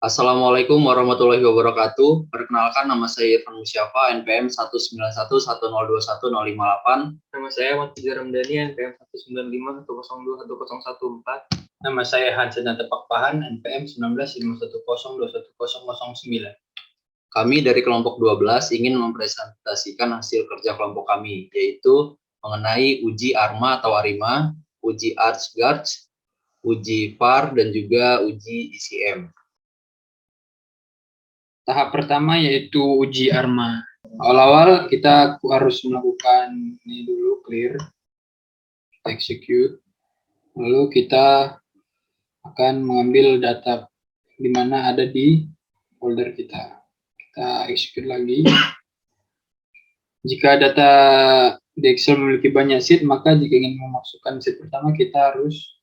Assalamualaikum warahmatullahi wabarakatuh. Perkenalkan, nama saya Irfan Musyafa, NPM 19110210508. Nama saya Ahmad Fijar Ramdhani, NPM 19510210114. Nama saya Hansen Tepak Pahan, NPM 1951102109. Kami dari kelompok 12 ingin mempresentasikan hasil kerja kelompok kami, yaitu mengenai uji ARMA atau ARIMA, uji ArtsGuards, uji VAR, dan juga uji ICM. Tahap pertama yaitu uji ARMA. Awal-awal kita harus melakukan ini dulu, clear, execute. Lalu kita akan mengambil data di mana ada di folder kita. Kita execute lagi. Jika data di Excel memiliki banyak sheet, maka jika ingin memasukkan sheet pertama, kita harus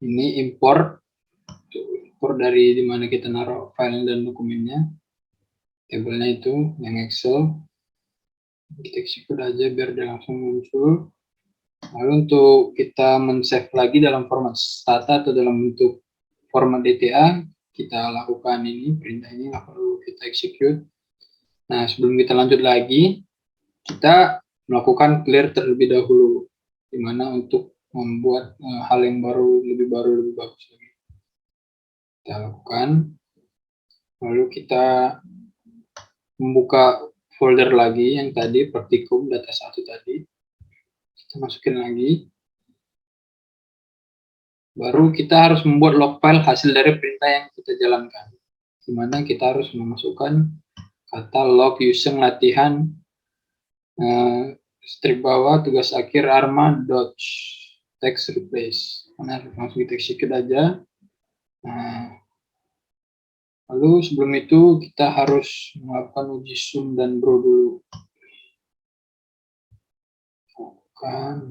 ini import dari di mana kita naruh file dan dokumennya. Tabelnya itu yang Excel. Kita execute aja biar dia langsung muncul. Lalu untuk kita men-save lagi dalam format stata atau dalam bentuk format DTA, kita lakukan ini, perintah ini, lalu kita execute. Nah, sebelum kita lanjut lagi, kita melakukan clear terlebih dahulu, dimana untuk membuat hal yang lebih bagus lagi. Kita lakukan, lalu kita membuka folder lagi yang tadi, praktikum data 1 tadi. Kita masukin lagi. Baru kita harus membuat log file hasil dari perintah yang kita jalankan. Di mana kita harus memasukkan kata log using latihan strip bawah tugas akhir ARMA dodge text replace. Nah, langsung kita execute aja. Nah, lalu sebelum itu kita harus melakukan uji zoom dan bro dulu.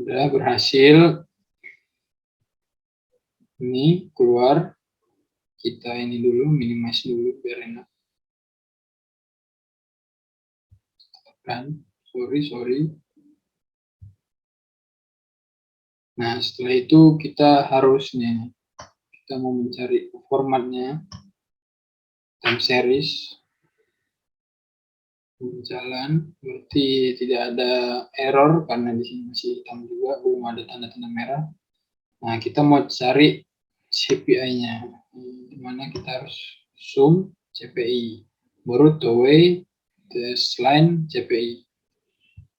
Udah berhasil. Ini keluar. Kita ini dulu, minimize dulu biar enak. Kan, sorry. Nah, setelah itu kita harusnya kita mau mencari formatnya, time series berjalan, berarti tidak ada error karena di sini masih hitam juga, belum ada tanda-tanda merah. Nah, kita mau cari CPI-nya, dimana kita harus zoom CPI, baru two-way test line CPI,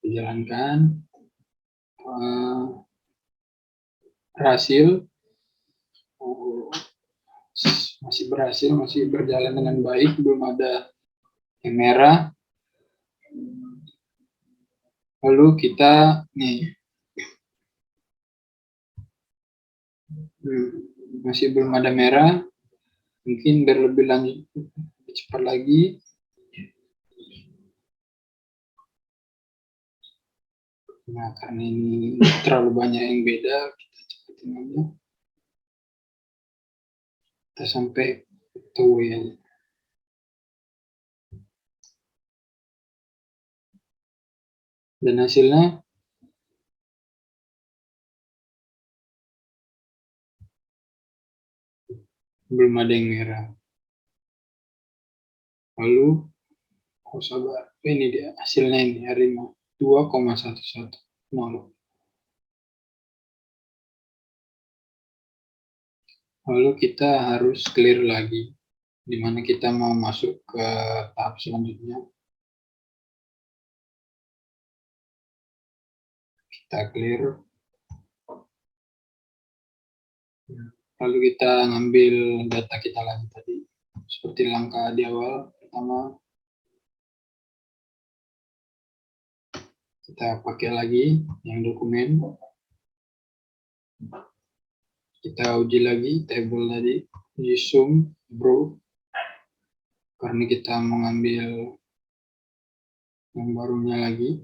dijalankan, berhasil, masih berhasil, masih berjalan dengan baik, belum ada yang merah. Lalu kita nih masih belum ada merah, mungkin biar lebih lanjut lebih cepat lagi. Nah, karena ini terlalu banyak yang beda, kita cepatin aja. Kita sampai two way aja. Dan hasilnya belum ada yang merah. Lalu sabar, ini dia hasilnya, ini ARIMA 2,110. Lalu kita harus clear lagi, dimana kita mau masuk ke tahap selanjutnya. Kita clear, lalu kita ngambil data kita lagi tadi, seperti langkah di awal. Pertama, kita pakai lagi yang dokumen, kita uji lagi table tadi, uji zoom bro, karena kita mengambil yang barunya lagi.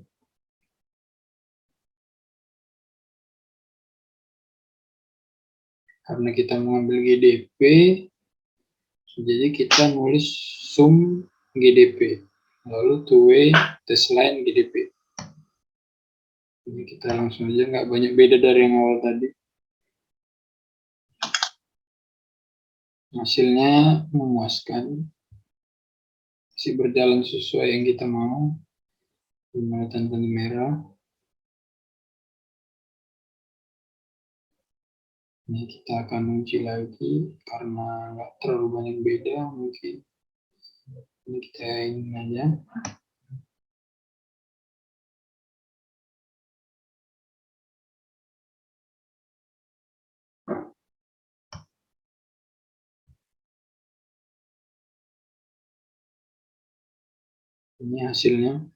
Karena kita mengambil GDP, jadi kita nulis zoom GDP, lalu two-way test line GDP. Jadi kita langsung aja, nggak banyak beda dari yang awal tadi. Hasilnya memuaskan, masih berjalan sesuai yang kita mau, dimana tanda merah. Ini kita akan uji lagi karena nggak terlalu banyak beda, mungkin ini kita ingin aja. Ini hasilnya.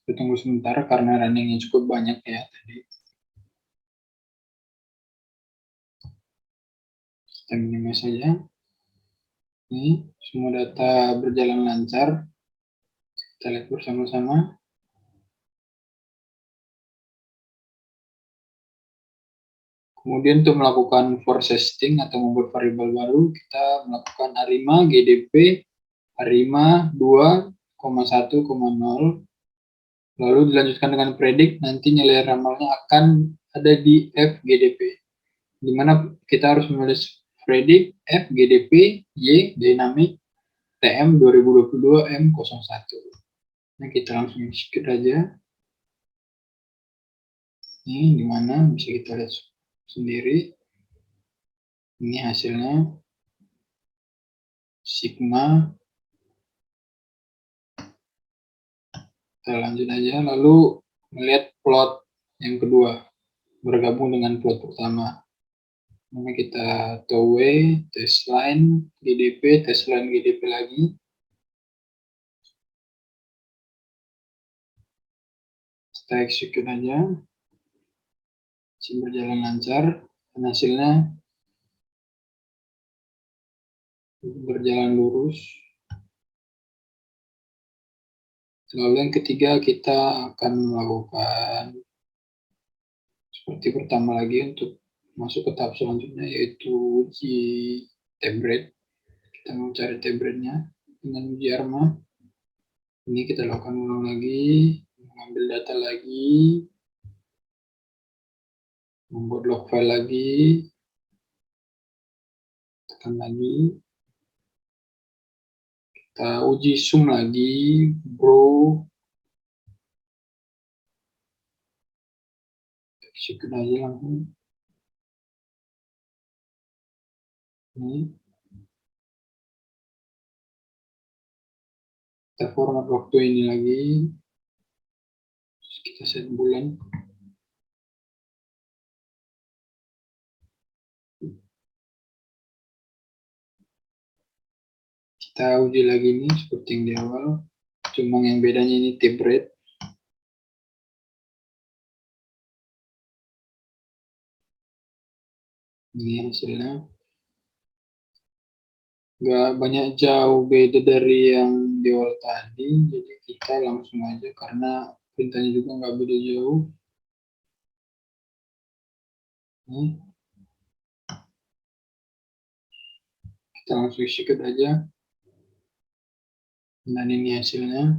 Kita tunggu sebentar karena runningnya cukup banyak ya tadi. Kita minimize saja. Ini semua data berjalan lancar. Kita lihat bersama-sama. Kemudian untuk melakukan force testing atau membuat variabel baru, kita melakukan A5 GDP A5 2,1,0, lalu dilanjutkan dengan predict, nanti nilai ramalnya akan ada di F GDP, di mana kita harus menulis predict F GDP Y dynamic TM 2022 M01. Nah, kita langsung execute aja. Ini di mana bisa kita lihat sendiri. Ini hasilnya sigma. Kita lanjut aja, lalu melihat plot yang kedua bergabung dengan plot pertama. Ini kita towway, test line, GDP, test line GDP lagi. Kita execute aja. Masih berjalan lancar dan hasilnya berjalan lurus. Lalu yang ketiga kita akan melakukan seperti pertama lagi untuk masuk ke tahap selanjutnya, yaitu uji tablet. Kita mau cari tabletnya dengan uji ARMA. Ini kita lakukan ulang lagi, mengambil data lagi, membuat log file lagi, tekan lagi, kita uji zoom lagi, bro, execute aja langsung. Ini kita format waktu ini lagi, kita set bulan. Kita uji lagi nih seperti yang di awal, cuma yang bedanya ini tape rate. Ini hasilnya nggak banyak jauh beda dari yang di awal tadi, jadi kita langsung aja karena perintahnya juga nggak beda jauh. Nih. Kita langsung execute aja. Dan ini hasilnya.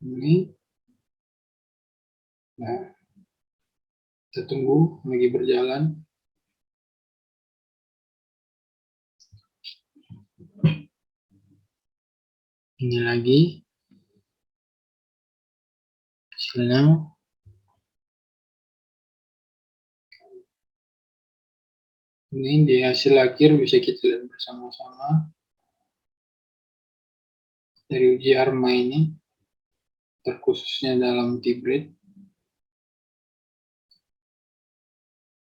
Ini. Nah, kita tunggu lagi berjalan. Ini lagi hasilnya. Ini di hasil akhir bisa kita lihat bersama-sama dari uji ARMA ini, terkhususnya dalam T-Breed.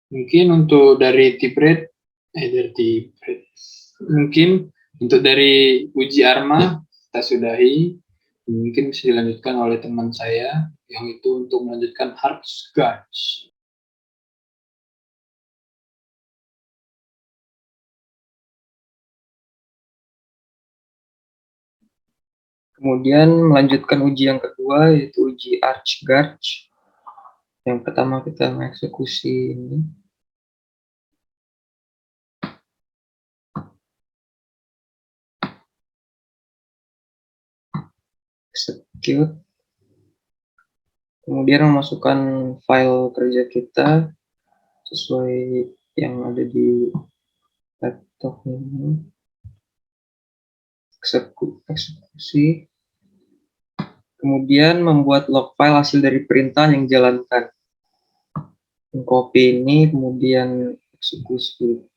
Mungkin untuk dari T-Breed, mungkin untuk dari uji ARMA kita sudahi. Mungkin bisa dilanjutkan oleh teman saya yang itu untuk melanjutkan hard guards. Kemudian melanjutkan uji yang kedua, yaitu uji arch gauge. Yang pertama kita mengeksekusi ini. Execute. Kemudian memasukkan file kerja kita sesuai yang ada di laptop ini. Eksekusi. Kemudian membuat log file hasil dari perintah yang dijalankan. Copy ini, kemudian eksekusi.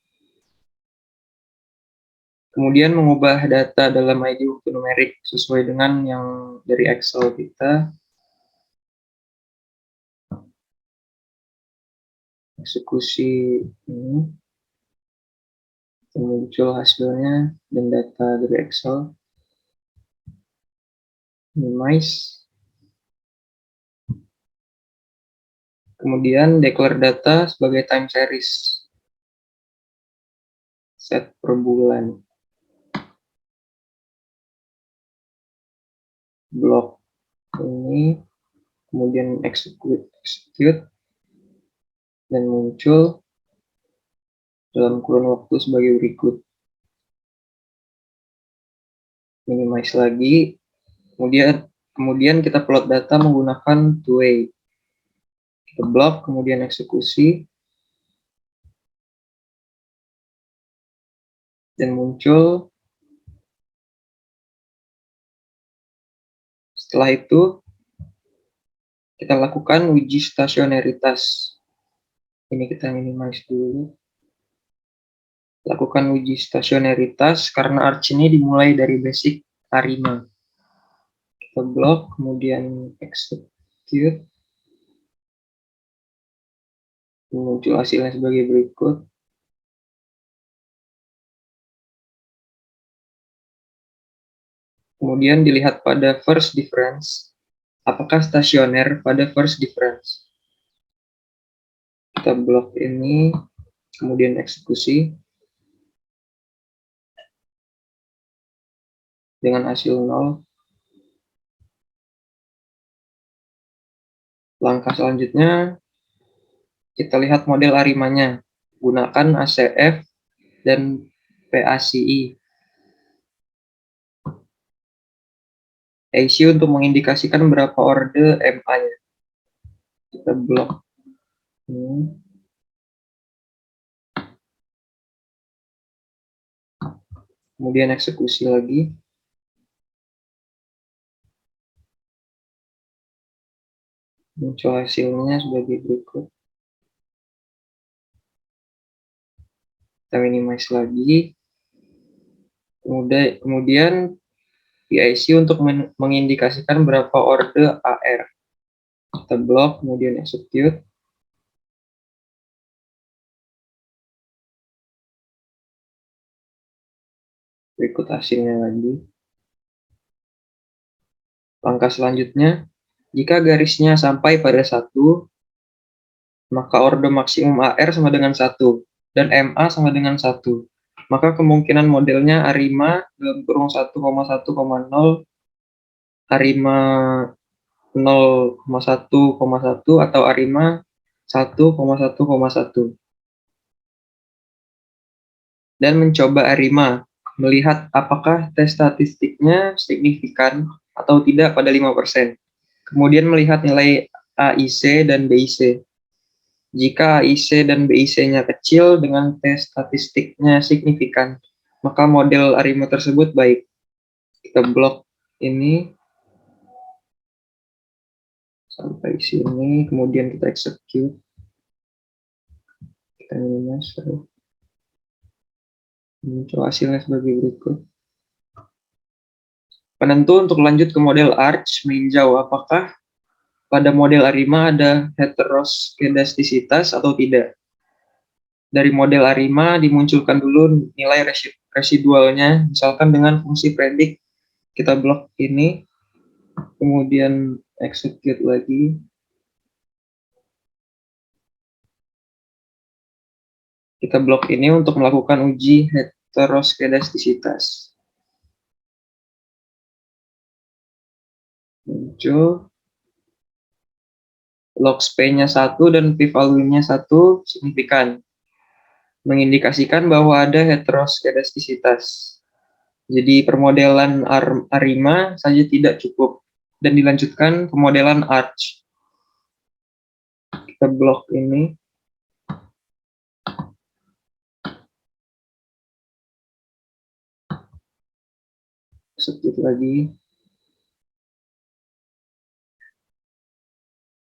Kemudian mengubah data dalam ID untuk numerik sesuai dengan yang dari Excel kita. Eksekusi ini. Muncul hasilnya dan data dari Excel. Minimize. Kemudian declare data sebagai time series. Set per bulan. Blok ini, kemudian execute, dan muncul dalam kurun waktu sebagai berikut. Minimize lagi, kemudian kita plot data menggunakan two-way. Kita blok, kemudian eksekusi, dan muncul. Setelah itu, kita lakukan uji stasionaritas. Ini kita minimize dulu. Lakukan uji stasionaritas karena arch ini dimulai dari basic ARIMA. Kita blok, kemudian execute. Muncul hasilnya sebagai berikut. Kemudian dilihat pada first difference. Apakah stasioner pada first difference? Kita blok ini, kemudian eksekusi. Dengan hasil 0. Langkah selanjutnya, kita lihat model ARIMA-nya. Gunakan ACF dan PACI. AC untuk mengindikasikan berapa orde MA-nya. Kita blok. Kemudian eksekusi lagi. Muncul hasilnya sebagai berikut. Kita minimize lagi. Kemudian PIC untuk mengindikasikan berapa orde AR. Kita blok, kemudian execute. Berikut hasilnya lagi. Langkah selanjutnya, jika garisnya sampai pada 1, maka orde maksimum AR sama dengan 1, dan MA sama dengan 1. Maka kemungkinan modelnya ARIMA dalam kurung 1,1,0, ARIMA 0,1,1, atau ARIMA 1,1,1. Dan mencoba ARIMA, melihat apakah tes statistiknya signifikan atau tidak pada 5%. Kemudian melihat nilai AIC dan BIC. Jika AIC dan BIC-nya kecil dengan tes statistiknya signifikan, maka model ARIMA tersebut baik. Kita blok ini sampai sini, kemudian kita execute. Kita minimize. Muncul hasilnya sebagai berikut. Penentu untuk lanjut ke model ARCH meninjau apakah pada model ARIMA ada heteroskedastisitas atau tidak. Dari model ARIMA dimunculkan dulu nilai residualnya, misalkan dengan fungsi predik. Kita blok ini, kemudian execute lagi. Kita blok ini untuk melakukan uji heteroskedastisitas. Muncul. Log-SPE-nya 1 dan p-value-nya 1 signifikan. Mengindikasikan bahwa ada heteroskedastisitas. Jadi permodelan ARIMA saja tidak cukup dan dilanjutkan pemodelan ARCH. Kita blok ini. Execute lagi.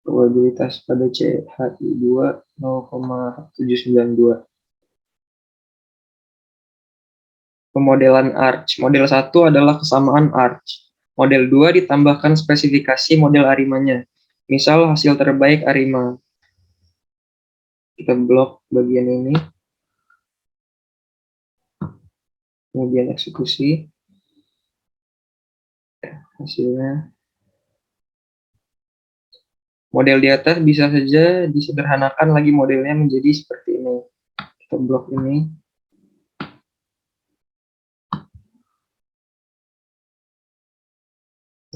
Probabilitas pada CHI2 0,792. Pemodelan arch. Model 1 adalah kesamaan arch. Model 2 ditambahkan spesifikasi model arimanya. Misal hasil terbaik arima. Kita blok bagian ini. Kemudian eksekusi. Hasilnya. Model di atas bisa saja disederhanakan lagi modelnya menjadi seperti ini. Kita blok ini.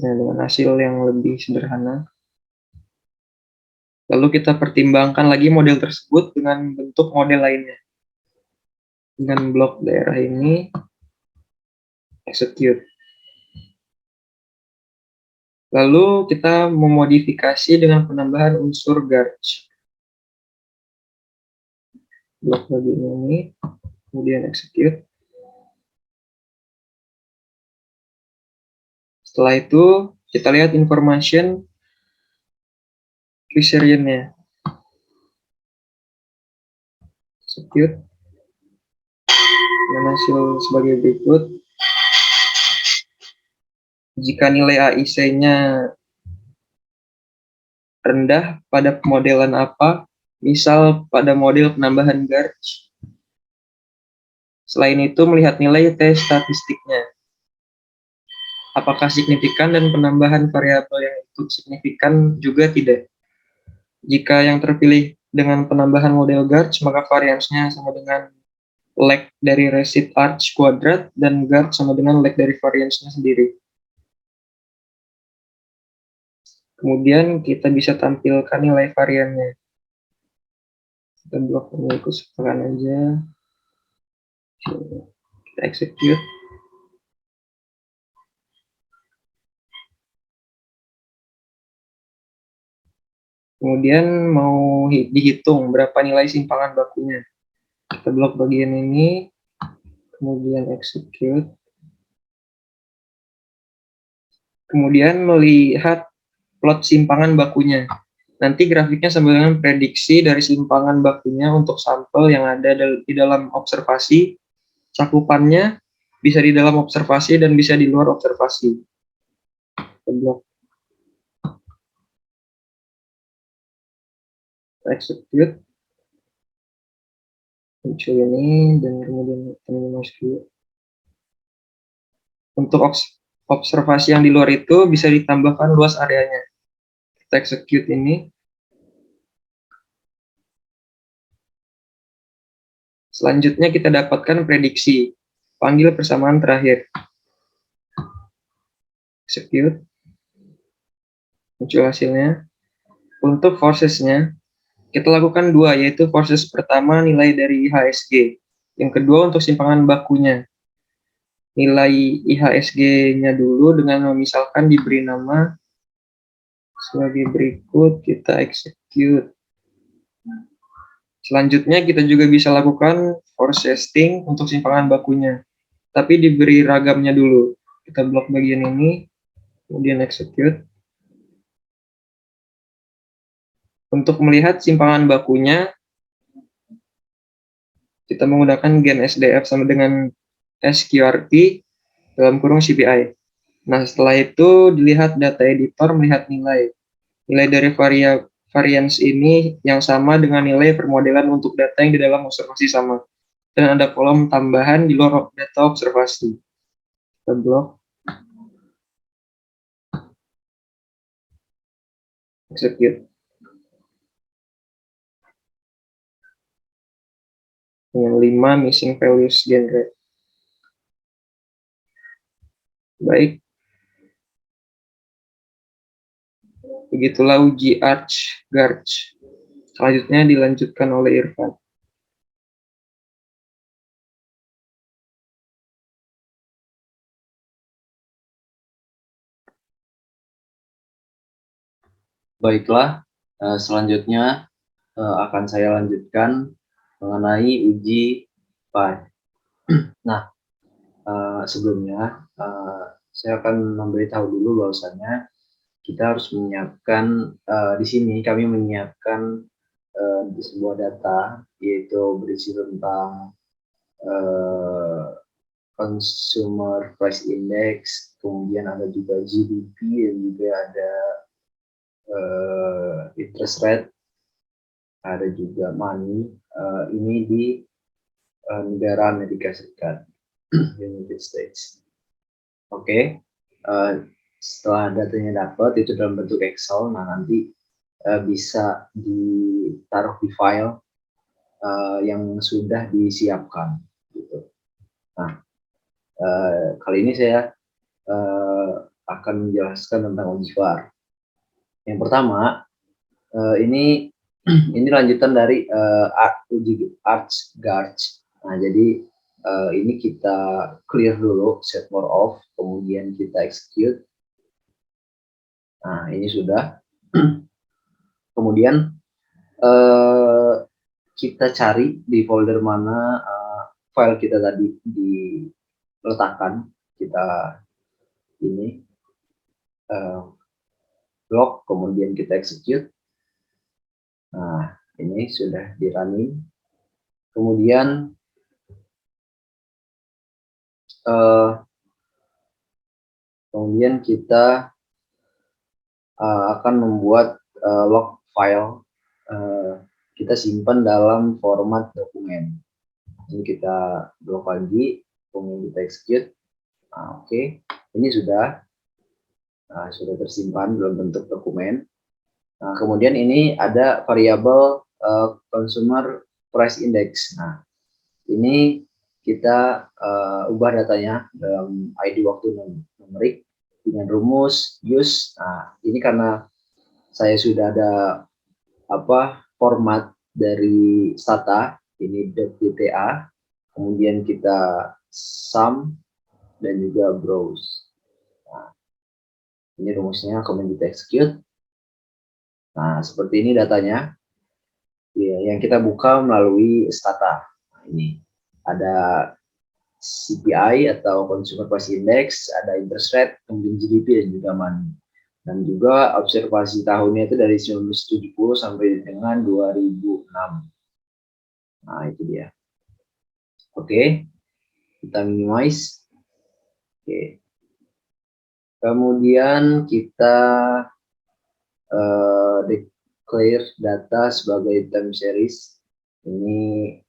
Nah, dengan hasil yang lebih sederhana. Lalu kita pertimbangkan lagi model tersebut dengan bentuk model lainnya. Dengan blok daerah ini, execute. Lalu kita memodifikasi dengan penambahan unsur Garch. Blok bagian ini, kemudian execute. Setelah itu, kita lihat information criterion-nya. Execute. Dan hasil sebagai berikut. Jika nilai AIC-nya rendah pada pemodelan apa, misal pada model penambahan Garch. Selain itu, melihat nilai T statistiknya. Apakah signifikan dan penambahan variabel yang ikut signifikan juga tidak. Jika yang terpilih dengan penambahan model Garch, maka variansnya sama dengan leg dari recit arch kuadrat dan Garch sama dengan leg dari variansnya sendiri. Kemudian kita bisa tampilkan nilai variannya. Kita blok ini ikut sertakan aja. Kita execute. Kemudian mau dihitung berapa nilai simpangan bakunya. Kita blok bagian ini, kemudian execute. Kemudian melihat plot simpangan bakunya. Nanti grafiknya sama dengan prediksi dari simpangan bakunya untuk sampel yang ada di dalam observasi. Cakupannya bisa di dalam observasi dan bisa di luar observasi. Kita blok. Execute. Muncul ini dan kemudian minimize dulu. Untuk observasi yang di luar itu bisa ditambahkan luas areanya. Kita execute ini. Selanjutnya kita dapatkan prediksi. Panggil persamaan terakhir. Execute. Muncul hasilnya. Untuk forces-nya, kita lakukan dua, yaitu forces pertama nilai dari IHSG. Yang kedua untuk simpangan bakunya. Nilai IHSG-nya dulu dengan misalkan diberi nama sebagai berikut, kita execute. Selanjutnya kita juga bisa lakukan force testing untuk simpangan bakunya. Tapi diberi ragamnya dulu. Kita blok bagian ini, kemudian execute. Untuk melihat simpangan bakunya, kita menggunakan gen SDF sama dengan SQRT dalam kurung CPI. Nah, setelah itu dilihat data editor melihat nilai. Nilai dari varians ini yang sama dengan nilai permodelan untuk data yang di dalam observasi sama. Dan ada kolom tambahan di luar data observasi. Kita blok. Execute. Yang 5 missing values generate. Baik. Begitulah uji arch Garch. Selanjutnya dilanjutkan oleh Irfan. Baiklah, selanjutnya akan saya lanjutkan mengenai uji PI. Nah, sebelumnya saya akan memberitahu dulu bahwasannya kita harus menyiapkan di sini kami menyiapkan di sebuah data yaitu berisi tentang Consumer Price Index, kemudian ada juga GDP dan juga ada interest rate, ada juga money. Ini di negara Amerika Serikat, United States. Oke. Setelah datanya dapat itu dalam bentuk Excel, nah nanti bisa ditaruh di file yang sudah disiapkan gitu. Nah, kali ini saya akan menjelaskan tentang OGVAR. Yang pertama, ini lanjutan dari ArcGarch. Nah, jadi ini kita clear dulu, set more off, kemudian kita execute. Nah, ini sudah. Kemudian kita cari di folder mana file kita tadi diletakkan. Kita ini lock, kemudian kita execute. Nah, ini sudah di running. Kemudian kita akan membuat log file, kita simpan dalam format dokumen. Ini kita blok lagi, kemudian kita execute. Nah, oke. Ini sudah tersimpan dalam bentuk dokumen. Nah, kemudian ini ada variabel Consumer Price Index. Nah, ini kita ubah datanya dalam ID waktu numerik dengan rumus use. Nah, ini karena saya sudah ada format dari Stata, ini .dta, kemudian kita sum dan juga browse. Nah, ini rumusnya, kemudian kita execute. Nah, seperti ini datanya. Ya, yang kita buka melalui Stata. Nah, ini ada CPI atau Consumer Price Index, ada interest rate, kemudian GDP dan juga money. Dan juga observasi tahunnya itu dari 1970 sampai dengan 2006. Nah, itu dia. Oke, kita minimize. Oke. Kemudian kita declare data sebagai time series. Ini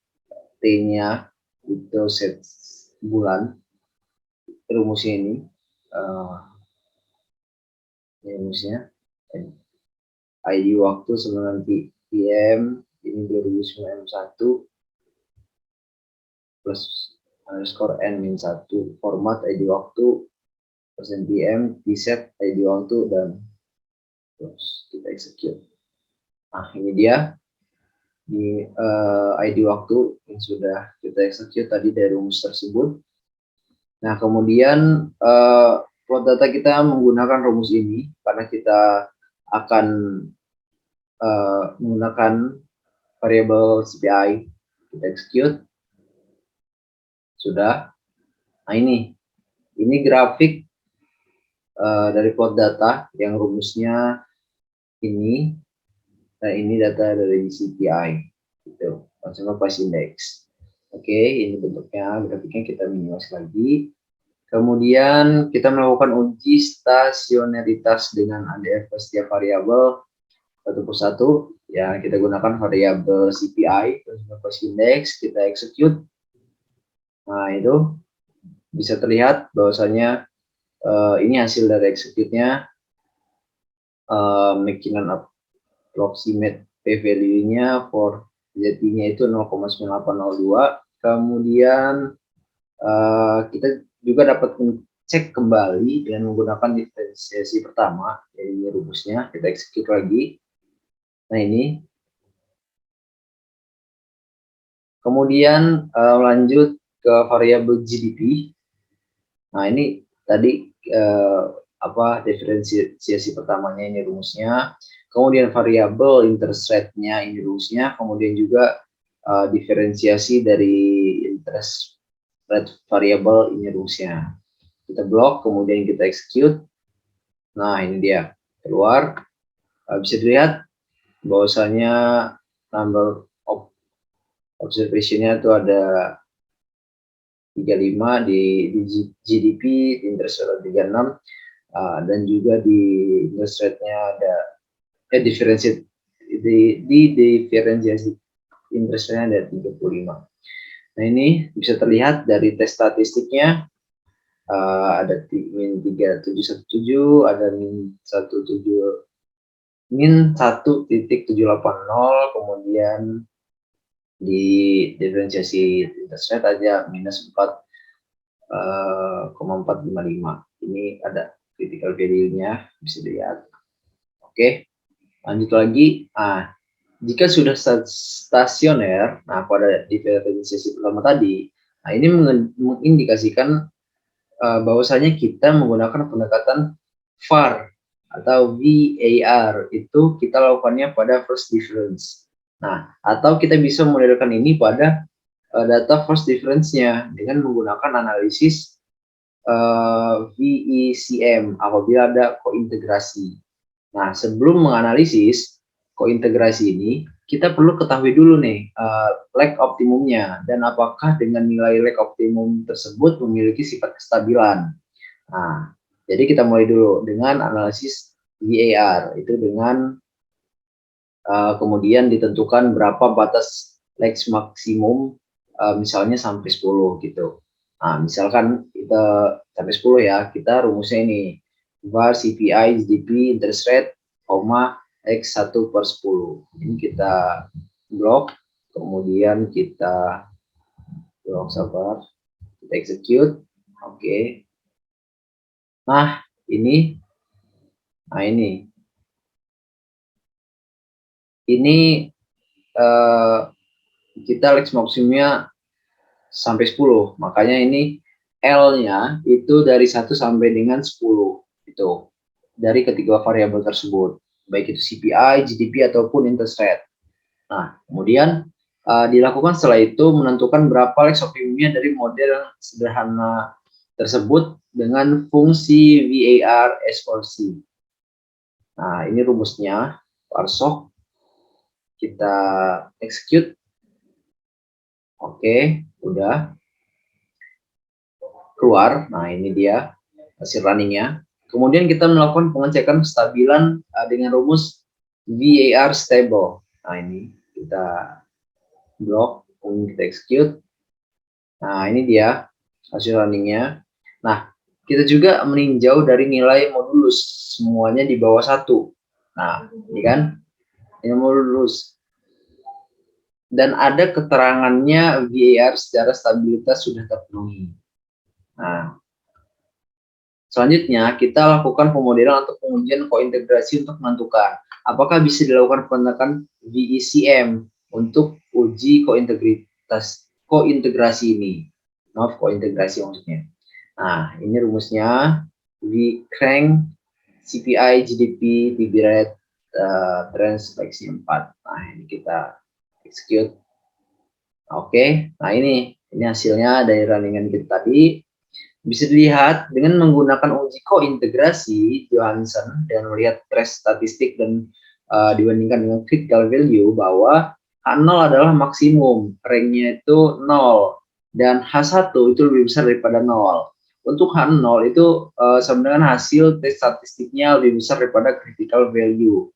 T-nya itu set bulan. Rumusnya ini. Rumusnya. ID waktu 9 PM, ini 2091 plus underscore n-1, format ID waktu %PM, preset ID waktu, dan terus kita execute. Nah, ini dia di ID waktu yang sudah kita execute tadi dari rumus tersebut. Nah, kemudian plot data kita menggunakan rumus ini karena kita akan menggunakan variabel CPI. Kita execute. Sudah. Nah, ini grafik dari plot data yang rumusnya ini. Nah, ini data dari CPI, gitu, Consumer Price Index. Oke, ini bentuknya, grafiknya kita minimize lagi. Kemudian kita melakukan uji stasionaritas dengan ADF setiap variabel satu persatu. Ya, kita gunakan variabel CPI, Consumer Price Index, kita execute. Nah, itu bisa terlihat bahwasanya ini hasil dari execute-nya, making an approximate p-value-nya for Z-nya itu 0,9802. Kemudian kita juga dapat cek kembali dengan menggunakan diferensiasi pertama, yaitu rumusnya. Kita execute lagi. Nah, ini. Kemudian lanjut ke variabel GDP. Nah, ini tadi diferensiasi pertamanya, ini rumusnya. Kemudian variabel interest rate-nya, ini rumusnya. Kemudian juga diferensiasi dari interest rate variabel, ini rumusnya. Kita blok, kemudian kita execute. Nah, ini dia keluar. Bisa dilihat bahwasanya number of observation-nya itu ada 35 di GDP, interest rate 36, dan juga di interest rate-nya ada differentiate di differentiasi interest rate-nya ada 35. Nah, ini bisa terlihat dari tes statistiknya, ada min 3717, ada min 1.780, kemudian di diferensiasi interest rate aja minus 4,455. Ini ada critical value-nya, bisa dilihat. Oke, lanjut lagi. Jika sudah stasioner, nah pada diferensiasi pertama tadi, nah ini mengindikasikan bahwasanya kita menggunakan pendekatan VAR atau VAR, itu kita lakukannya pada first difference. Nah, atau kita bisa modelkan ini pada data first difference-nya dengan menggunakan analisis VECM apabila ada kointegrasi. Nah, sebelum menganalisis kointegrasi ini, kita perlu ketahui dulu nih lag optimumnya dan apakah dengan nilai lag optimum tersebut memiliki sifat kestabilan. Nah, jadi kita mulai dulu dengan analisis VAR, itu dengan kemudian ditentukan berapa batas lag maksimum, misalnya sampai 10 gitu. Nah, misalkan kita sampai 10 ya, kita rumusnya ini VAR CPI GDP interest rate, X 1/10. Ini kita blok, kemudian kita blok, sabar, kita execute. Oke. Nah, ini kita lag maksimumnya sampai 10. Makanya ini L-nya itu dari 1 sampai dengan 10 itu dari ketiga variabel tersebut, baik itu CPI, GDP ataupun interest rate. Nah, kemudian dilakukan setelah itu menentukan berapa lag optimumnya dari model sederhana tersebut dengan fungsi VAR S4C. Nah, ini rumusnya, parsok. Kita execute. Oke, udah keluar. Nah, ini dia hasil runningnya. Kemudian kita melakukan pengecekan kestabilan dengan rumus VAR stable. Nah, ini kita blok, kemudian kita execute. Nah, ini dia hasil runningnya. Nah, kita juga meninjau dari nilai modulus, semuanya di bawah 1. Nah, ini kan ini modulus. Dan ada keterangannya VAR secara stabilitas sudah terpenuhi. Nah, selanjutnya kita lakukan pemodelan atau pengujian kointegrasi untuk menentukan apakah bisa dilakukan pendekatan VECM untuk uji kointegrasi ini. Maaf, kointegrasi maksudnya. Nah, ini rumusnya V crank CPI GDP TB rate transaksi 4. Nah, ini kita execute. Oke, nah ini hasilnya dari runningan kita tadi. Bisa dilihat dengan menggunakan uji kointegrasi Johansson dan melihat trace statistik dan dibandingkan dengan critical value bahwa H0 adalah maksimum, ranknya itu 0 dan H1 itu lebih besar daripada 0. Untuk H0 itu sama dengan hasil tes statistiknya lebih besar daripada critical value.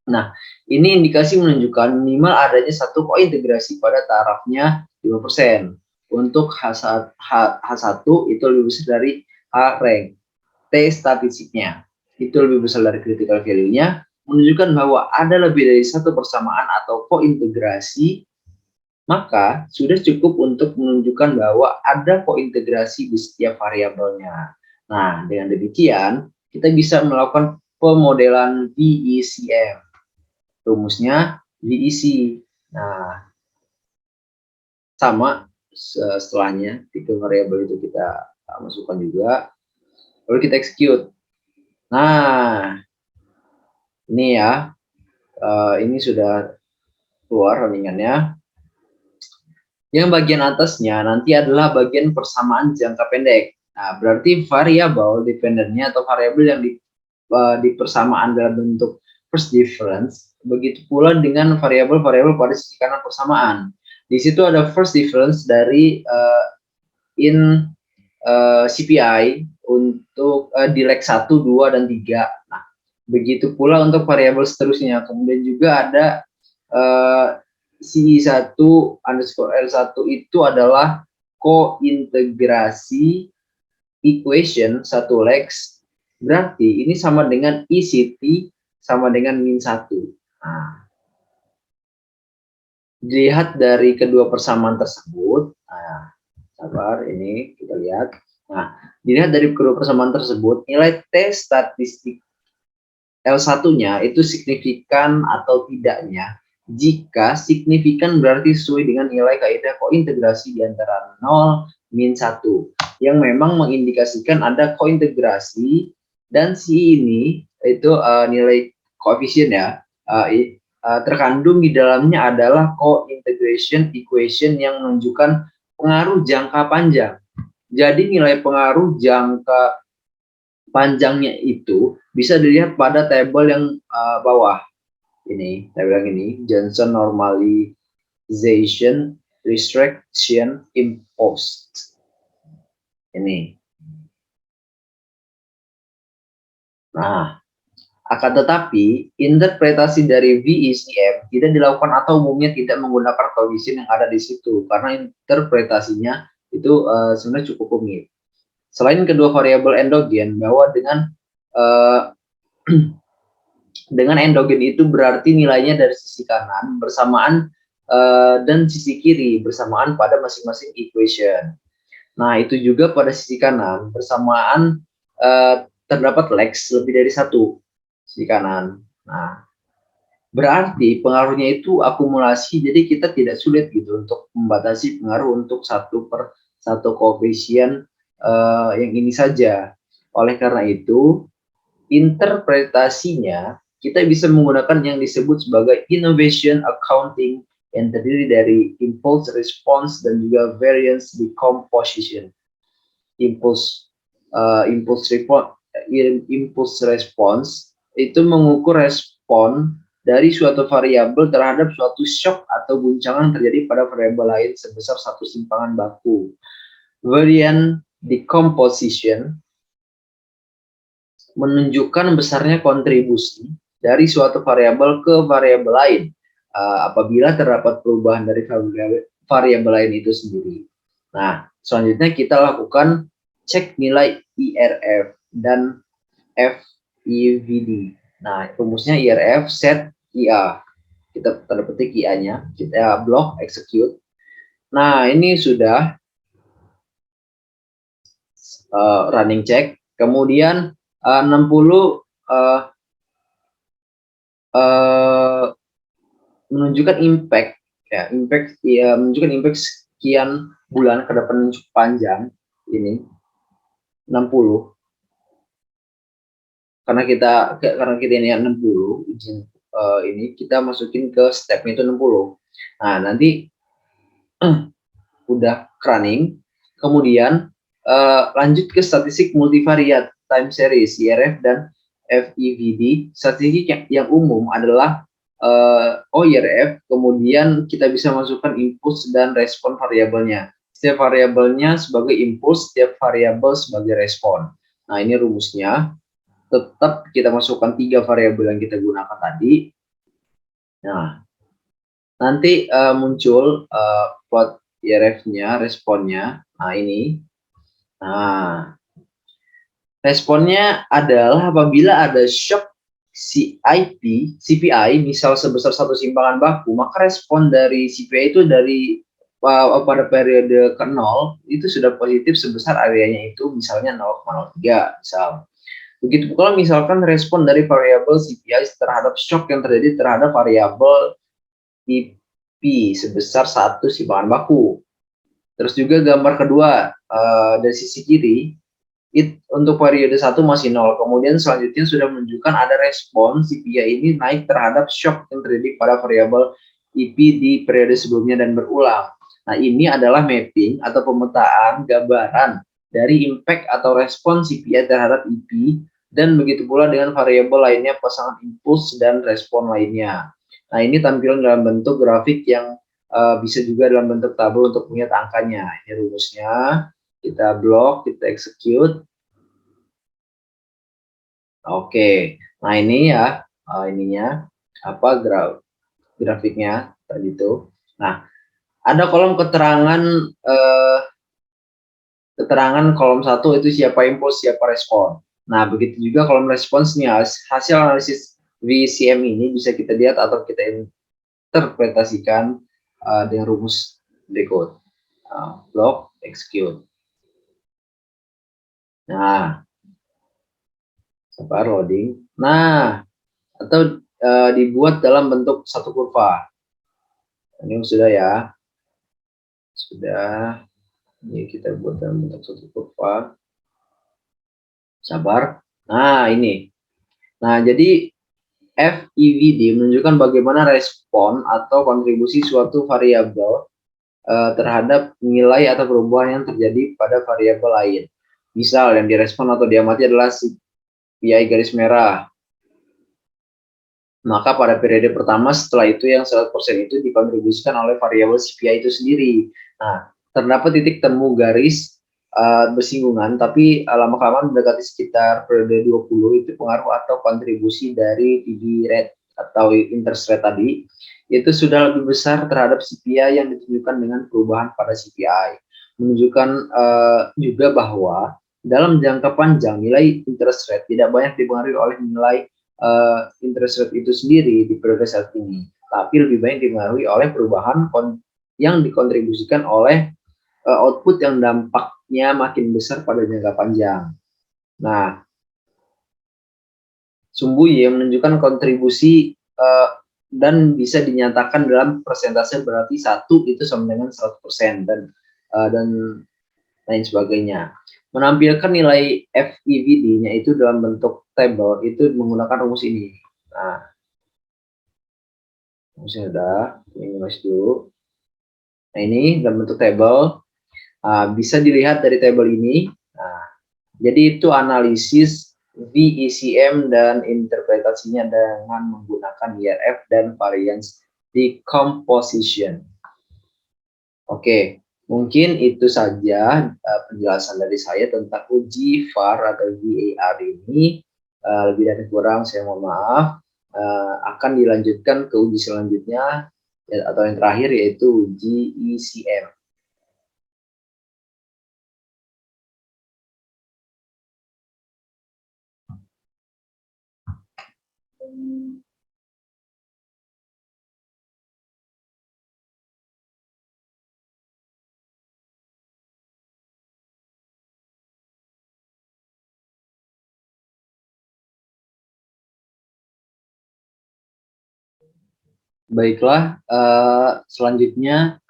Nah, ini indikasi menunjukkan minimal adanya satu kointegrasi pada tarafnya 5%. Untuk H1 itu lebih besar dari H rank. T statistiknya itu lebih besar dari critical value-nya, menunjukkan bahwa ada lebih dari satu persamaan atau kointegrasi, maka sudah cukup untuk menunjukkan bahwa ada kointegrasi di setiap variabelnya. Nah, dengan demikian, kita bisa melakukan pemodelan VECM. Rumusnya VEC. Nah, sama setelahnya tipe variabel itu kita masukkan juga, lalu kita execute. Nah, ini ya, ini sudah keluar runningannya. Yang bagian atasnya nanti adalah bagian persamaan jangka pendek. Nah, berarti variabel dependennya atau variabel yang di persamaan dalam bentuk first difference, begitu pula dengan variabel-variabel pada sisi kanan persamaan. Di situ ada first difference dari in CPI untuk di leg 1, 2, dan 3. Nah, begitu pula untuk variabel seterusnya. Kemudian juga ada CI1 underscore L1 itu adalah kointegrasi equation satu lex, berarti ini sama dengan ECT sama dengan min 1. Nah, dilihat dari kedua persamaan tersebut, nah, sabar, ini kita lihat. Nah, dilihat dari kedua persamaan tersebut, nilai T statistik L1-nya itu signifikan atau tidaknya. Jika signifikan berarti sesuai dengan nilai kaidah kointegrasi di antara 0 min 1 yang memang mengindikasikan ada kointegrasi, dan si ini itu nilai koefisien ya, terkandung di dalamnya adalah co-integration equation yang menunjukkan pengaruh jangka panjang. Jadi nilai pengaruh jangka panjangnya itu bisa dilihat pada tabel yang bawah. Ini, tabel yang ini, Johnson normalization restriction imposed. Ini. Nah, akan tetapi interpretasi dari VECM tidak dilakukan atau umumnya tidak menggunakan koefisien yang ada di situ karena interpretasinya itu sebenarnya cukup rumit. Selain kedua variabel endogen, bahwa dengan endogen itu berarti nilainya dari sisi kanan bersamaan dan sisi kiri bersamaan pada masing-masing equation. Nah, itu juga pada sisi kanan bersamaan terdapat lex lebih dari satu sisi kanan. Nah, berarti pengaruhnya itu akumulasi, jadi kita tidak sulit gitu untuk membatasi pengaruh untuk satu per satu koefisien yang ini saja. Oleh karena itu, interpretasinya kita bisa menggunakan yang disebut sebagai innovation accounting yang terdiri dari impulse response dan juga variance decomposition. Impulse response itu mengukur respon dari suatu variabel terhadap suatu shock atau guncangan terjadi pada variabel lain sebesar satu simpangan baku. Variance decomposition menunjukkan besarnya kontribusi dari suatu variabel ke variabel lain apabila terdapat perubahan dari variabel lain itu sendiri. Nah, selanjutnya kita lakukan cek nilai IRF dan FEVD. Nah, rumusnya IRF set IA. Kita tanda petik IA-nya, kita blok execute. Nah, ini sudah running check. Kemudian 60 menunjukkan impact ya, menunjukkan impact sekian bulan ke depan cukup panjang. Ini 60 karena kita ini 60 izin ini kita masukin ke stepnya itu 60. Nah, nanti udah running, kemudian lanjut ke statistik multivariat time series IRF dan FEVD. Statistik yang umum adalah OIRF, kemudian kita bisa masukkan impuls dan respon variabelnya. Setiap variabelnya sebagai impuls, setiap variabel sebagai respon. Nah, ini rumusnya. Tetap kita masukkan 3 variabel yang kita gunakan tadi. Nah, nanti muncul plot IRF-nya, responnya. Nah, ini. Nah, responnya adalah apabila ada shock CPI misal sebesar satu simpangan baku, maka respon dari CPI itu dari pada periode ke-0 itu sudah positif sebesar areanya itu misalnya 0,03 misal. Begitu pula misalkan respon dari variabel CPI terhadap shock yang terjadi terhadap variabel IP sebesar satu simpangan baku. Terus juga gambar kedua dari sisi kiri, untuk periode 1 masih 0. Kemudian selanjutnya sudah menunjukkan ada respon CPI ini naik terhadap shock yang terjadi pada variabel IP di periode sebelumnya dan berulang. Nah, ini adalah mapping atau pemetaan gambaran dari impact atau respon CPI terhadap EP, dan begitu pula dengan variabel lainnya pasangan impuls dan respon lainnya. Nah, ini tampilan dalam bentuk grafik yang bisa juga dalam bentuk tabel untuk melihat angkanya. Ini rumusnya, kita blok, kita execute. Oke, nah ini ya, ininya, apa, grafiknya tadi itu. Nah, ada kolom keterangan, kolom 1 itu siapa impuls, siapa respon. Nah, begitu juga kolom responsnya, hasil analisis VCM ini bisa kita lihat atau kita interpretasikan dengan rumus decode. Block, execute. Nah, sabar loading. Nah, atau dibuat dalam bentuk satu kurva. Ini sudah ya. Sudah. Ini kita buat dalam bentuk satu kurva. Sabar. Nah, ini. Nah, jadi FEVD menunjukkan bagaimana respon atau kontribusi suatu variabel terhadap nilai atau perubahan yang terjadi pada variabel lain. Misal yang direspon atau diamati adalah CPI garis merah. Maka pada periode pertama setelah itu yang 100% itu dikontribusikan oleh variabel CPI itu sendiri. Nah, terdapat titik temu garis bersinggungan, tapi lama-kelamaan mendekati sekitar periode 20 itu pengaruh atau kontribusi dari TD rate atau interest rate tadi itu sudah lebih besar terhadap CPI yang ditunjukkan dengan perubahan pada CPI. Menunjukkan juga bahwa dalam jangka panjang nilai interest rate tidak banyak dipengaruhi oleh nilai interest rate itu sendiri di periode saat ini, tapi lebih banyak dipengaruhi oleh perubahan yang dikontribusikan oleh output yang dampaknya makin besar pada jangka panjang. Nah, sumbu Y menunjukkan kontribusi dan bisa dinyatakan dalam persentase, berarti 1 itu sama dengan 100% dan lain sebagainya. Menampilkan nilai FEVD-nya itu dalam bentuk tabel itu menggunakan rumus ini. Nah, rumusnya udah, ini nulis dulu. Nah, ini dalam bentuk tabel. Bisa dilihat dari tabel ini. Nah, jadi itu analisis VECM dan interpretasinya dengan menggunakan IRF dan variance decomposition. Oke, mungkin itu saja penjelasan dari saya tentang uji VAR atau VAR ini. Lebih dan kurang saya mohon maaf. Akan dilanjutkan ke uji selanjutnya atau yang terakhir yaitu uji ECM. Baiklah, selanjutnya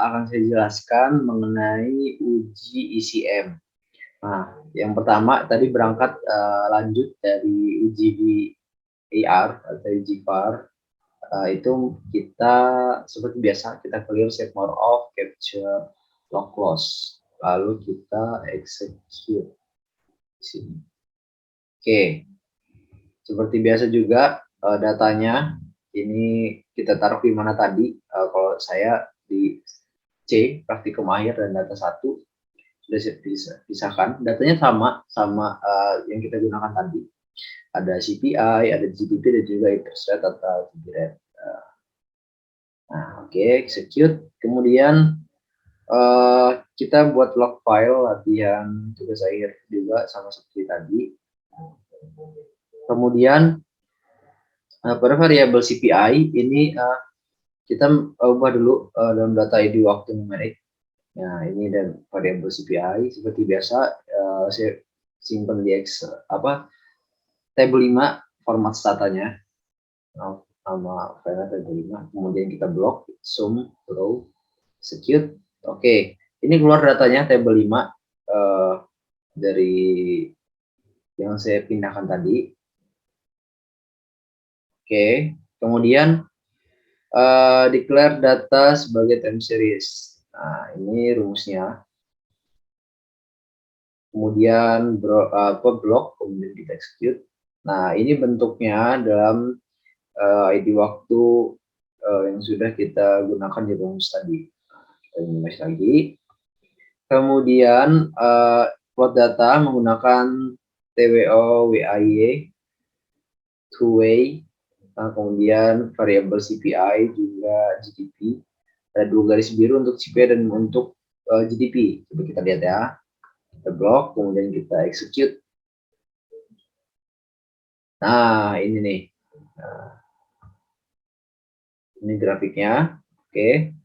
akan saya jelaskan mengenai uji ECM. Nah, yang pertama tadi berangkat lanjut dari uji VAR atau uji VAR. Itu kita seperti biasa kita clear set more off, capture, lock close, lalu kita execute di sini. Oke, seperti biasa juga datanya ini kita taruh di mana tadi. Kalau saya di C, praktikum akhir dan data 1 sudah saya pisahkan. Datanya sama yang kita gunakan tadi. Ada CPI, ada GDP dan juga interest rate atau TD rate. Nah, oke, execute. Kemudian kita buat log file latihan tugas akhir juga sama seperti tadi. Kemudian pada variabel CPI ini kita ubah dulu dalam data ID waktu numerik. Nah, ini dan variabel CPI seperti biasa saya simpan di table 5 format statanya. Nama file table 5, kemudian kita blok sum row execute. Oke, ini keluar datanya table 5 dari yang saya pindahkan tadi. Oke, kemudian declare data sebagai time series. Nah, ini rumusnya. kemudian blok, kemudian kita execute. Nah, ini bentuknya dalam ID waktu yang sudah kita gunakan di rumus tadi. Kita minimize lagi. Kemudian plot data menggunakan TWO, WAY, two-way, kemudian variabel CPI juga GDP. Ada 2 garis biru untuk CPI dan untuk GDP. Coba kita lihat ya. Kita blok, kemudian kita execute. Nah, ini nih. Nah, ini grafiknya. Oke.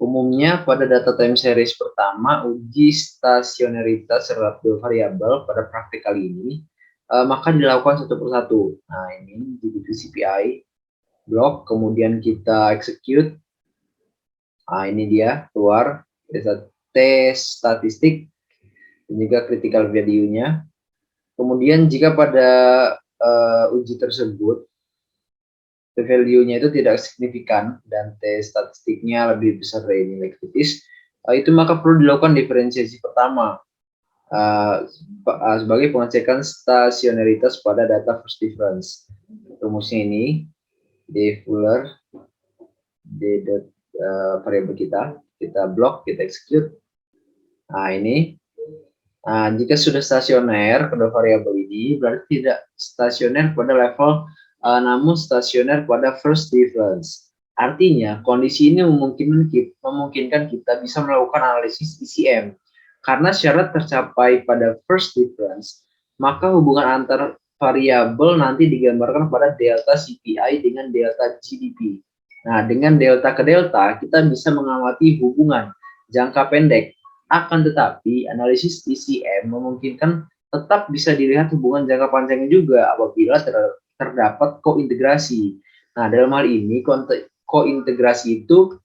Umumnya pada data time series pertama, uji stasionaritas terhadap variabel pada praktik kali ini, maka dilakukan satu persatu. Nah, ini GDP CPI, blok, kemudian kita execute. Nah, ini dia, keluar tes statistik, dan juga critical value-nya. Kemudian jika pada uji tersebut, value-nya itu tidak signifikan dan tes statistiknya lebih besar dari nilai kritis, itu maka perlu dilakukan diferensiasi pertama sebagai pengecekan stasionaritas pada data first difference. Rumusnya ini D Fuller, D variabel kita blok, kita execute. Nah, ini. Nah, jika sudah stasioner kedua variabel ini berarti tidak stasioner pada level namun stasioner pada first difference. Artinya, kondisi ini memungkinkan kita bisa melakukan analisis ECM. Karena syarat tercapai pada first difference, maka hubungan antar variabel nanti digambarkan pada delta CPI dengan delta GDP. Nah, dengan delta ke delta, kita bisa mengamati hubungan jangka pendek. Akan tetapi, analisis ECM memungkinkan tetap bisa dilihat hubungan jangka panjangnya juga apabila terdapat kointegrasi. Nah, dalam hal ini kointegrasi itu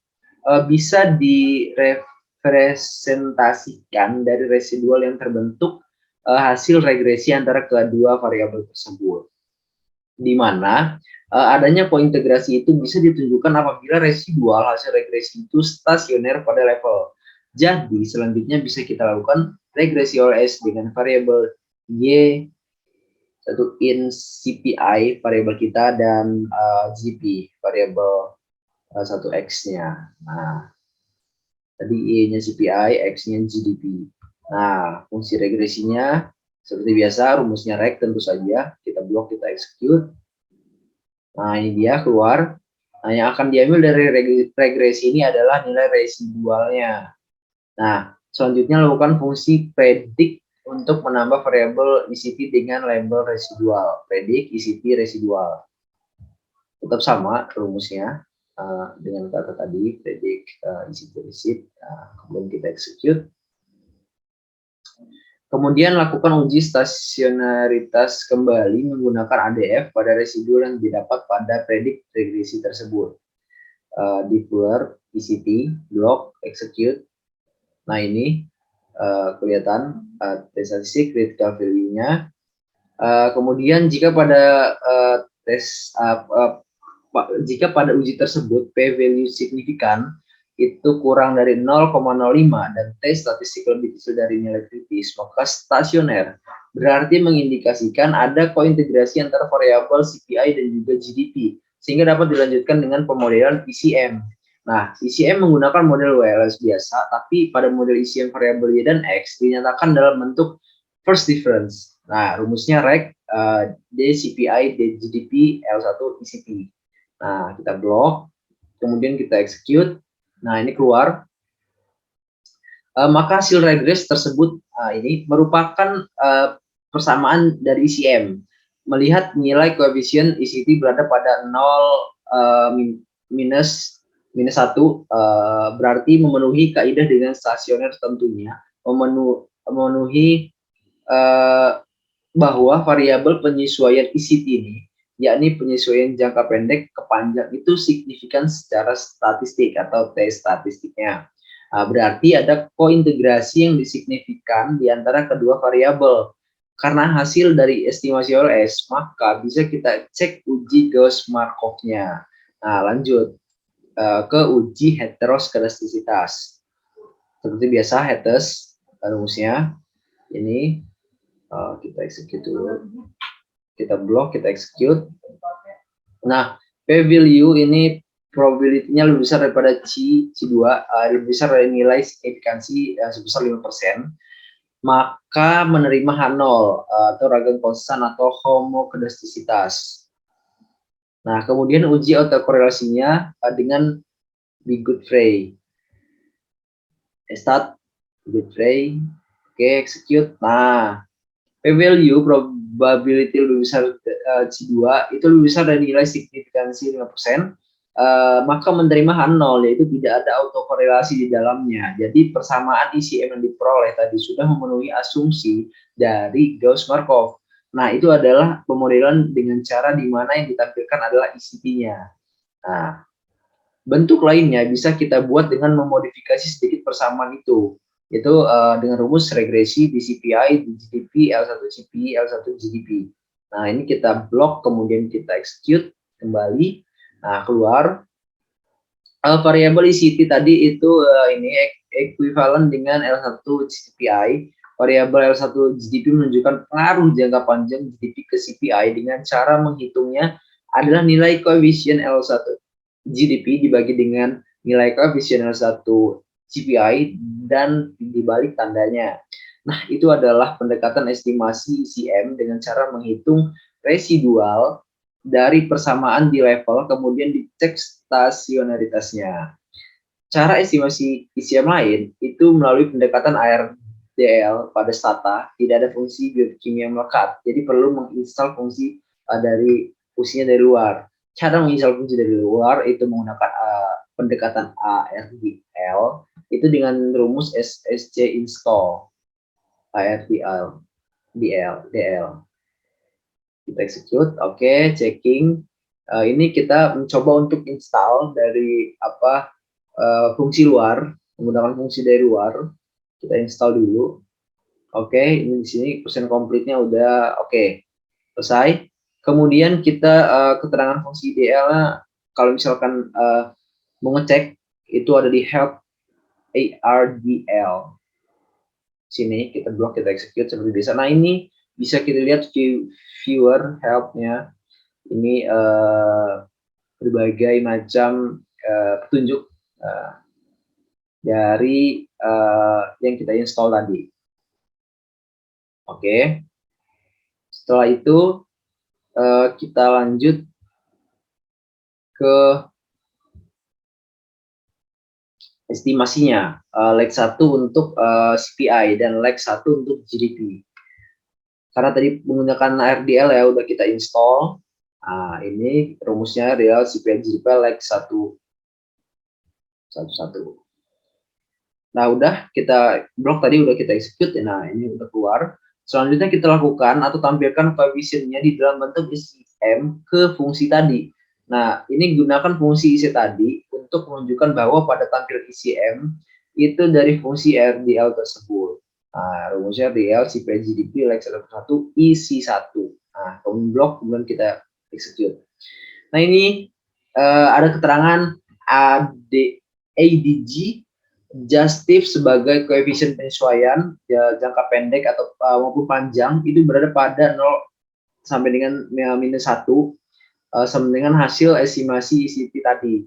bisa direpresentasikan dari residual yang terbentuk hasil regresi antara kedua variabel tersebut. Di mana adanya kointegrasi itu bisa ditunjukkan apabila residual hasil regresi itu stasioner pada level. Jadi, selanjutnya bisa kita lakukan regresi OLS dengan variabel Y, satu in CPI variabel kita, dan GP variabel 1X-nya. Nah, tadi Y-nya CPI, X-nya GDP. Nah, fungsi regresinya seperti biasa, rumusnya reg tentu saja. Kita blok, kita execute. Nah, ini dia keluar. Nah, yang akan diambil dari regresi ini adalah nilai residualnya. Nah, selanjutnya lakukan fungsi predict untuk menambah variabel ECT dengan label residual. Predict ECT residual. Tetap sama rumusnya dengan kata tadi, predict ECT receipt. Kemudian kita execute. Kemudian lakukan uji stasionaritas kembali menggunakan ADF pada residu yang didapat pada predict regresi tersebut. Di Fuller, ECT, block, execute. Nah, ini kelihatan tes statistik critical value-nya. Kemudian jika pada jika pada uji tersebut p-value signifikan itu kurang dari 0,05 dan T statistik lebih kecil dari nilai kritis, maka stasioner berarti mengindikasikan ada kointegrasi antara variabel CPI dan juga GDP, sehingga dapat dilanjutkan dengan pemodelan ECM. Nah, ECM menggunakan model WLS biasa, tapi pada model ECM variabel Y dan X dinyatakan dalam bentuk first difference. Nah, rumusnya reg D CPI D GDP L1 ECP. Nah, kita blok, kemudian kita execute. Nah, ini keluar. Maka hasil regres tersebut ini merupakan persamaan dari ECM. Melihat nilai koefisien ECT berada pada 0 minus 1, berarti memenuhi kaidah dengan stasioner tentunya, memenuhi bahwa variabel penyesuaian ECT ini, yakni penyesuaian jangka pendek ke panjang, itu signifikan secara statistik atau T statistiknya. Berarti ada kointegrasi yang disignifikan di antara kedua variabel. Karena hasil dari estimasi OLS, maka bisa kita cek uji Gauss-Markov-nya. Nah, lanjut ke uji heteroskedastisitas. Seperti biasa, head test rumusnya ini kita execute dulu. Kita block, kita execute. Nah, p-value ini probability-nya lebih besar daripada C2, lebih besar dari nilai signifikansi sebesar 5%, maka menerima H0 atau ragam konstan atau homokedastisitas. Nah, kemudian uji autokorelasinya dengan Godfrey. Start Godfrey. Oke, execute. Nah, p-value probability lebih besar C2 itu lebih besar dari nilai signifikansi 5%, maka menerima H0, yaitu tidak ada autokorelasi di dalamnya. Jadi persamaan ICM yang diperoleh tadi sudah memenuhi asumsi dari Gauss-Markov. Nah, itu adalah pemodelan dengan cara di mana yang ditampilkan adalah ICT-nya. Nah, bentuk lainnya bisa kita buat dengan memodifikasi sedikit persamaan itu, yaitu dengan rumus regresi DCPI, GDP, L1 CPI, L1 GDP. Nah, ini kita blok, kemudian kita execute kembali. Nah, keluar variabel ICT tadi itu ini ekuivalen dengan L1 CPI. Variabel L1 GDP menunjukkan pengaruh jangka panjang GDP ke CPI dengan cara menghitungnya adalah nilai koefisien L1 GDP dibagi dengan nilai koefisien L1 CPI dan dibalik tandanya. Nah, itu adalah pendekatan estimasi ICM dengan cara menghitung residual dari persamaan di level, kemudian dicek stasionaritasnya. Cara estimasi ICM lain itu melalui pendekatan ARDL pada stata, tidak ada fungsi biokimia melekat, jadi perlu menginstal fungsi dari fungsinya dari luar. Cara menginstal fungsi dari luar itu menggunakan pendekatan ARDL itu dengan rumus SSC install ARDL DL. Kita execute, oke, checking. Ini kita mencoba untuk install dari fungsi luar, menggunakan fungsi dari luar. Kita install dulu. Oke, ini di sini persen komplitnya udah oke. Selesai. Kemudian kita keterangan fungsi DL-nya kalau misalkan mau ngecek itu ada di help ARDL. Sini kita blok, kita execute seperti biasa. Nah, ini bisa kita lihat viewer help-nya. Ini berbagai macam petunjuk dari yang kita install tadi. Oke. Setelah itu kita lanjut ke estimasinya. Leg 1 untuk CPI dan leg 1 untuk GDP. Karena tadi menggunakan RDL ya udah kita install. Nah, ini rumusnya real CPI GDP leg 1. Nah, udah kita blok tadi udah kita execute. Nah, ini udah keluar. Selanjutnya kita lakukan atau tampilkan koefisiennya di dalam bentuk ICM ke fungsi tadi. Nah, ini gunakan fungsi IC tadi untuk menunjukkan bahwa pada tampil ICM itu dari fungsi RDL tersebut. Nah, rumusnya RDL CPI GDP leg 1 IC1. Nah, kemudian blok, kemudian kita execute. Nah, ini ada keterangan ADG Justif sebagai koefisien penyesuaian ya, jangka pendek atau maupun panjang itu berada pada 0 sampai dengan minus 1 sama dengan hasil estimasi ICT tadi.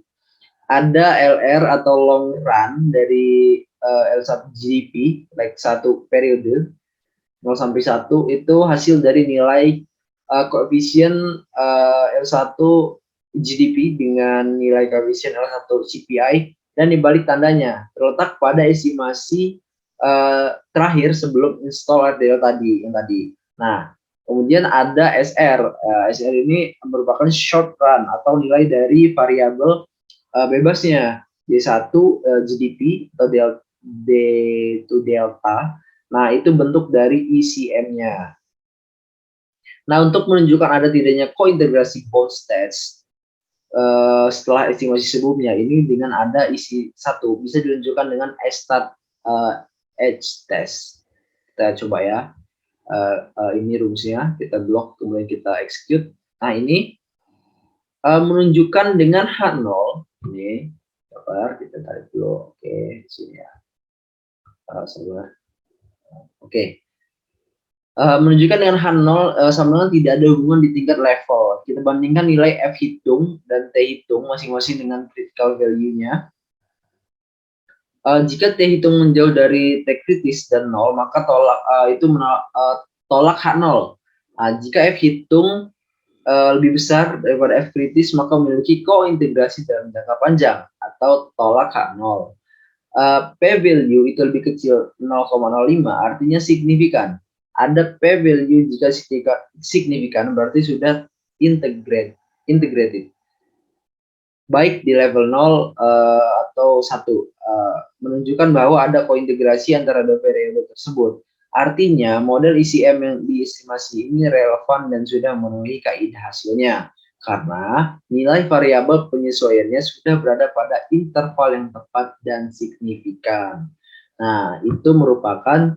Ada LR atau long run dari L1 GDP like 1 periode 0 sampai 1 itu hasil dari nilai koefisien L1 GDP dengan nilai koefisien L1 CPI dan dibalik tandanya terletak pada estimasi terakhir sebelum install RDL tadi yang tadi. Nah, kemudian ada SR. SR ini merupakan short run atau nilai dari variabel bebasnya D1 GDP atau delta. Nah, itu bentuk dari ICM-nya. Nah, untuk menunjukkan ada tidaknya kointegrasi bond stats setelah estimasi sebelumnya ini dengan ada isi 1 bisa ditunjukkan dengan stat edge test. Kita coba ya. Ini rumusnya, kita blok kemudian kita execute. Nah, ini menunjukkan dengan H0 ini kita tarik dulu. Oke, sini ya. Sabar. Oke. Menunjukkan dengan H0 sama dengan tidak ada hubungan di tingkat level. Kita bandingkan nilai F hitung dan T hitung masing-masing dengan critical value-nya. Jika T hitung menjauh dari T kritis dan 0, maka tolak H0. Jika F hitung lebih besar daripada F kritis, maka memiliki kointegrasi dalam jangka panjang atau tolak H0. P value itu lebih kecil 0,05 artinya signifikan. Ada P value jika signifikan berarti sudah integrated. Baik di level 0 atau 1. Menunjukkan bahwa ada kointegrasi antara dua variabel tersebut. Artinya model ICM yang diestimasi ini relevan dan sudah memenuhi kaidah hasilnya. Karena nilai variabel penyesuaiannya sudah berada pada interval yang tepat dan signifikan. Nah, itu merupakan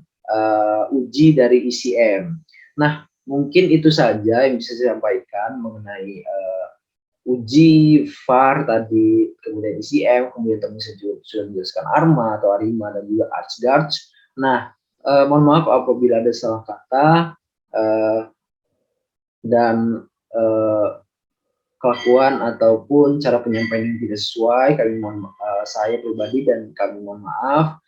uji dari ICM. Nah, mungkin itu saja yang bisa saya sampaikan mengenai uji VAR tadi, kemudian ICM, kemudian teman saya juga sudah menjelaskan ARMA atau ARIMA dan juga ArcGarch. Nah, mohon maaf apabila ada salah kata dan kelakuan ataupun cara penyampaian yang tidak sesuai, saya pribadi dan kami mohon maaf.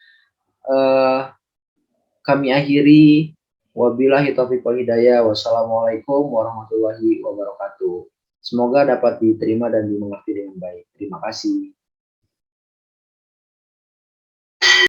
Kami akhiri, wabillahi taufiq wal hidayah, wassalamualaikum warahmatullahi wabarakatuh. Semoga dapat diterima dan dimengerti dengan baik. Terima kasih.